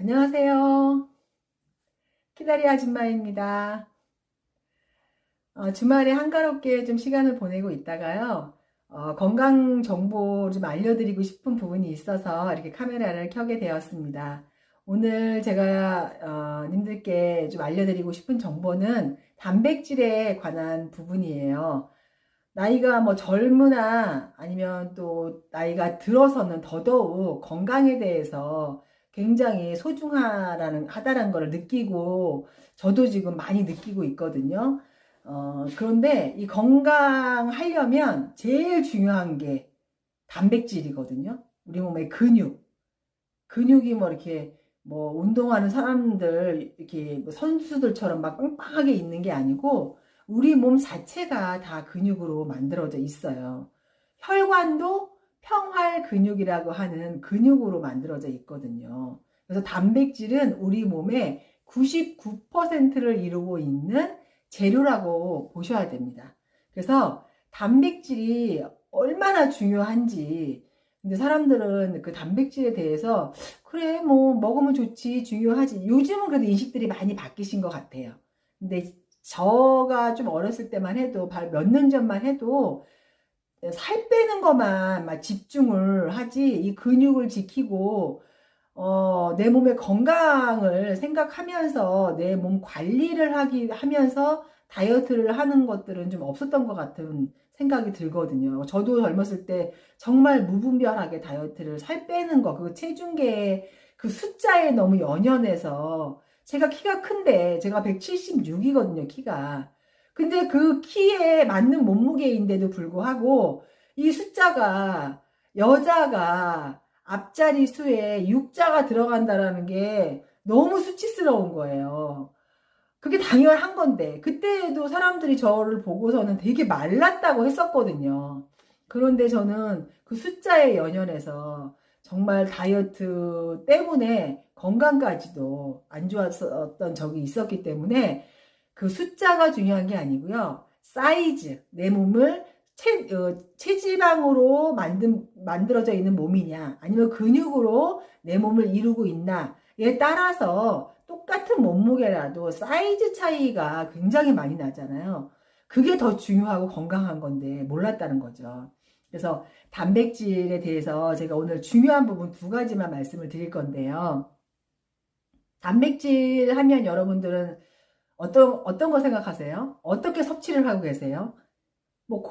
안녕하세요. 키다리 아줌마입니다. 주말에 한가롭게 좀 시간을 보내고 있다가요. 건강 정보 좀 알려드리고 싶은 부분이 있어서 이렇게 카메라를 켜게 되었습니다. 오늘 제가 님들께 좀 알려드리고 싶은 정보는 단백질에 관한 부분이에요. 나이가 뭐 젊으나 아니면 또 나이가 들어서는 더더욱 건강에 대해서 굉장히 하다는 걸 느끼고 저도 지금 많이 느끼고 있거든요. 그런데 이 건강하려면 제일 중요한 게 단백질이거든요. 우리 몸의 근육이 뭐 이렇게 뭐 운동하는 사람들 이렇게 뭐 선수들처럼 막 빵빵하게 있는 게 아니고 우리 몸 자체가 다 근육으로 만들어져 있어요. 혈관도 평활 근육이라고 하는 근육으로 만들어져 있거든요. 그래서 단백질은 우리 몸의 99%를 이루고 있는 재료라고 보셔야 됩니다. 그래서 단백질이 얼마나 중요한지, 근데 사람들은 그 단백질에 대해서 그래 뭐 먹으면 좋지 중요하지, 요즘은 그래도 인식들이 많이 바뀌신 것 같아요. 근데 저가 좀 어렸을 때만 해도 몇 년 전만 해도 살 빼는 것만 막 집중을 하지 이 근육을 지키고 내 몸의 건강을 생각하면서 내 몸 관리를 하면서 다이어트를 하는 것들은 좀 없었던 것 같은 생각이 들거든요. 저도 젊었을 때 정말 무분별하게 다이어트를 살 빼는 거, 그 체중계의 그 숫자에 너무 연연해서 제가 키가 큰데 제가 176이거든요, 키가. 근데 그 키에 맞는 몸무게인데도 불구하고 이 숫자가 여자가 앞자리 수에 6자가 들어간다라는 게 너무 수치스러운 거예요. 그게 당연한 건데 그때도 사람들이 저를 보고서는 되게 말랐다고 했었거든요. 그런데 저는 그 숫자에 연연해서 정말 다이어트 때문에 건강까지도 안 좋았었던 적이 있었기 때문에 그 숫자가 중요한 게 아니고요. 사이즈, 내 몸을 체지방으로 만들어져 있는 몸이냐, 아니면 근육으로 내 몸을 이루고 있나에 따라서 똑같은 몸무게라도 사이즈 차이가 굉장히 많이 나잖아요. 그게 더 중요하고 건강한 건데 몰랐다는 거죠. 그래서 단백질에 대해서 제가 오늘 중요한 부분 두 가지만 말씀을 드릴 건데요. 단백질 하면 여러분들은 어떤 거 생각하세요? 어떻게 섭취를 하고 계세요? 뭐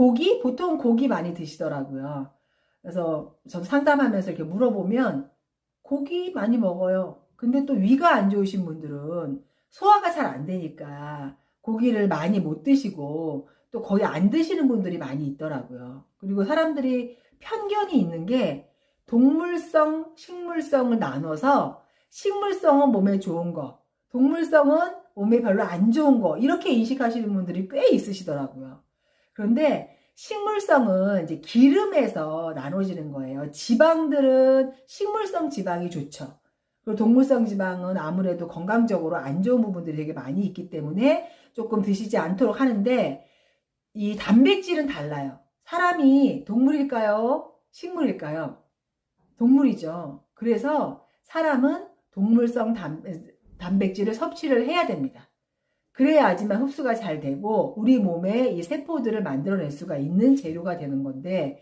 보통 고기 많이 드시더라고요. 그래서 전 상담하면서 이렇게 물어보면 고기 많이 먹어요. 근데 또 위가 안 좋으신 분들은 소화가 잘 안 되니까 고기를 많이 못 드시고 또 거의 안 드시는 분들이 많이 있더라고요. 그리고 사람들이 편견이 있는 게 동물성, 식물성을 나눠서 식물성은 몸에 좋은 거, 동물성은 몸에 별로 안 좋은 거, 이렇게 인식하시는 분들이 꽤 있으시더라고요. 그런데 식물성은 이제 기름에서 나눠지는 거예요. 지방들은 식물성 지방이 좋죠. 그리고 동물성 지방은 아무래도 건강적으로 안 좋은 부분들이 되게 많이 있기 때문에 조금 드시지 않도록 하는데, 이 단백질은 달라요. 사람이 동물일까요? 식물일까요? 동물이죠. 그래서 사람은 동물성 단백질을 섭취를 해야 됩니다. 그래야지만 흡수가 잘 되고 우리 몸에 이 세포들을 만들어낼 수가 있는 재료가 되는 건데,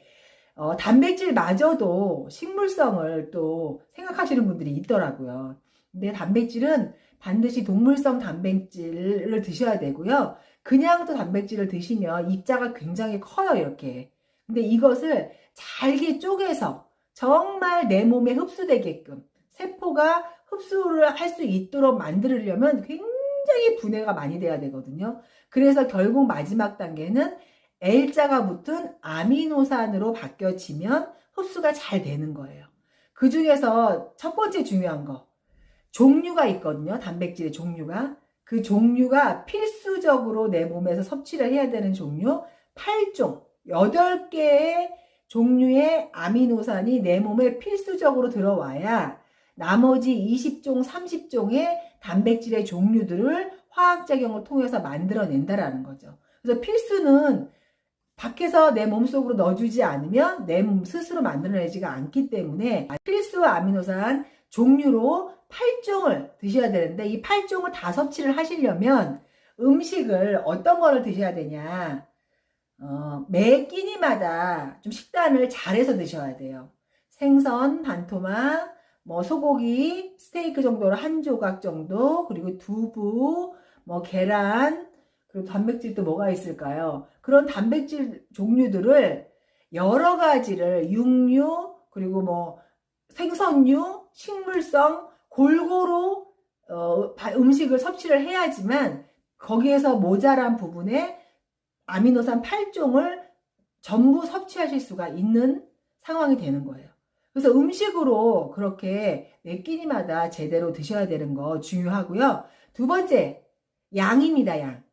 단백질마저도 식물성을 또 생각하시는 분들이 있더라고요. 근데 단백질은 반드시 동물성 단백질을 드셔야 되고요. 그냥 또 단백질을 드시면 입자가 굉장히 커요, 이렇게. 근데 이것을 잘게 쪼개서 정말 내 몸에 흡수되게끔 세포가 흡수를 할 수 있도록 만들려면 굉장히 분해가 많이 돼야 되거든요. 그래서 결국 마지막 단계는 L자가 붙은 아미노산으로 바뀌어지면 흡수가 잘 되는 거예요. 그 중에서 첫 번째 중요한 거, 종류가 있거든요. 단백질의 종류가. 그 종류가 필수적으로 내 몸에서 섭취를 해야 되는 종류 8종, 8개의 종류의 아미노산이 내 몸에 필수적으로 들어와야 나머지 20종, 30종의 단백질의 종류들을 화학작용을 통해서 만들어낸다라는 거죠. 그래서 필수는 밖에서 내 몸속으로 넣어주지 않으면 내 몸 스스로 만들어내지가 않기 때문에 필수 아미노산 종류로 8종을 드셔야 되는데 이 8종을 다 섭취를 하시려면 음식을 어떤 거를 드셔야 되냐, 매 끼니마다 좀 식단을 잘해서 드셔야 돼요. 생선, 반토막, 뭐 소고기, 스테이크 정도로 한 조각 정도, 그리고 두부, 뭐 계란, 그리고 단백질 또 뭐가 있을까요? 그런 단백질 종류들을 여러 가지를 육류, 그리고 뭐 생선류, 식물성 골고루 음식을 섭취를 해야지만 거기에서 모자란 부분에 아미노산 8종을 전부 섭취하실 수가 있는 상황이 되는 거예요. 그래서 음식으로 그렇게 매 끼니마다 제대로 드셔야 되는 거 중요하고요. 두 번째, 양입니다, 양.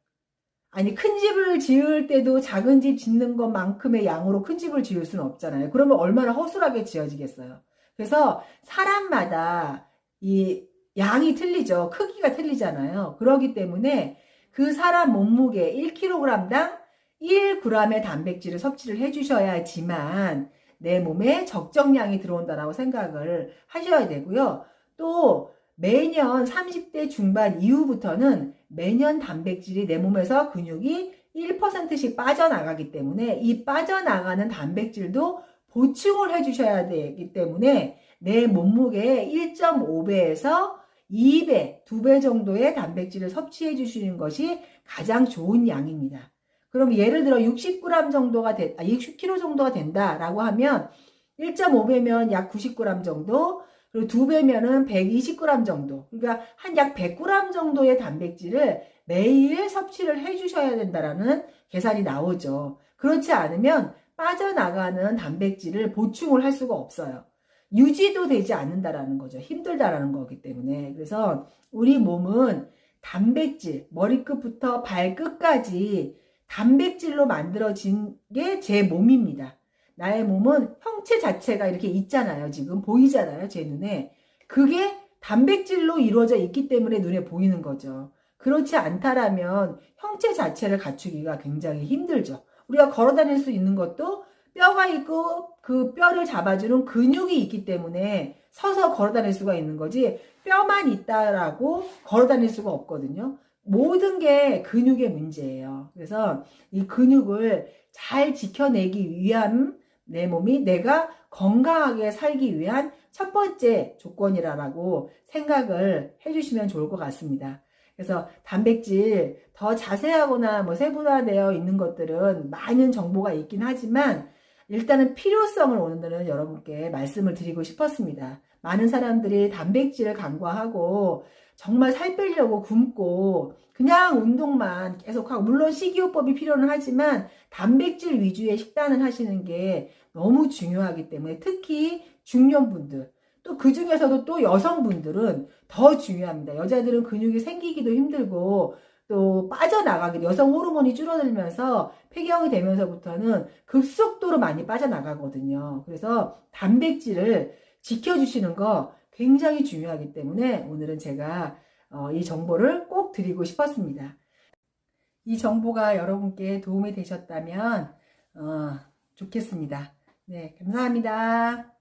아니, 큰 집을 지을 때도 작은 집 짓는 것만큼의 양으로 큰 집을 지을 수는 없잖아요. 그러면 얼마나 허술하게 지어지겠어요. 그래서 사람마다 이 양이 틀리죠. 크기가 틀리잖아요. 그렇기 때문에 그 사람 몸무게 1kg당 1g의 단백질을 섭취를 해주셔야지만 내 몸에 적정량이 들어온다라고 생각을 하셔야 되고요. 또 매년 30대 중반 이후부터는 매년 단백질이 내 몸에서 근육이 1%씩 빠져나가기 때문에 이 빠져나가는 단백질도 보충을 해주셔야 되기 때문에 내 몸무게의 1.5배에서 2배, 2배 정도의 단백질을 섭취해 주시는 것이 가장 좋은 양입니다. 그럼 예를 들어 60g 정도가 60kg 정도가 된다라고 하면 1.5배면 약 90g 정도, 그리고 2배면은 120g 정도. 그러니까 한 약 100g 정도의 단백질을 매일 섭취를 해 주셔야 된다라는 계산이 나오죠. 그렇지 않으면 빠져나가는 단백질을 보충을 할 수가 없어요. 유지도 되지 않는다라는 거죠. 힘들다라는 거기 때문에. 그래서 우리 몸은 단백질, 머리끝부터 발끝까지 단백질로 만들어진 게 제 몸입니다. 나의 몸은 형체 자체가 이렇게 있잖아요. 지금 보이잖아요. 제 눈에. 그게 단백질로 이루어져 있기 때문에 눈에 보이는 거죠. 그렇지 않다라면 형체 자체를 갖추기가 굉장히 힘들죠. 우리가 걸어 다닐 수 있는 것도 뼈가 있고 그 뼈를 잡아주는 근육이 있기 때문에 서서 걸어 다닐 수가 있는 거지, 뼈만 있다라고 걸어 다닐 수가 없거든요. 모든 게 근육의 문제예요. 그래서 이 근육을 잘 지켜내기 위한 내 몸이 내가 건강하게 살기 위한 첫 번째 조건이라고 생각을 해주시면 좋을 것 같습니다. 그래서 단백질 더 자세하거나 뭐 세분화되어 있는 것들은 많은 정보가 있긴 하지만 일단은 필요성을 오늘은 여러분께 말씀을 드리고 싶었습니다. 많은 사람들이 단백질을 간과하고 정말 살 빼려고 굶고 그냥 운동만 계속하고, 물론 식이요법이 필요는 하지만 단백질 위주의 식단을 하시는 게 너무 중요하기 때문에 특히 중년분들, 또 그 중에서도 또 여성분들은 더 중요합니다. 여자들은 근육이 생기기도 힘들고 또 빠져나가기도, 여성 호르몬이 줄어들면서 폐경이 되면서부터는 급속도로 많이 빠져나가거든요. 그래서 단백질을 지켜주시는 거 굉장히 중요하기 때문에 오늘은 제가 이 정보를 꼭 드리고 싶었습니다. 이 정보가 여러분께 도움이 되셨다면 좋겠습니다. 네, 감사합니다.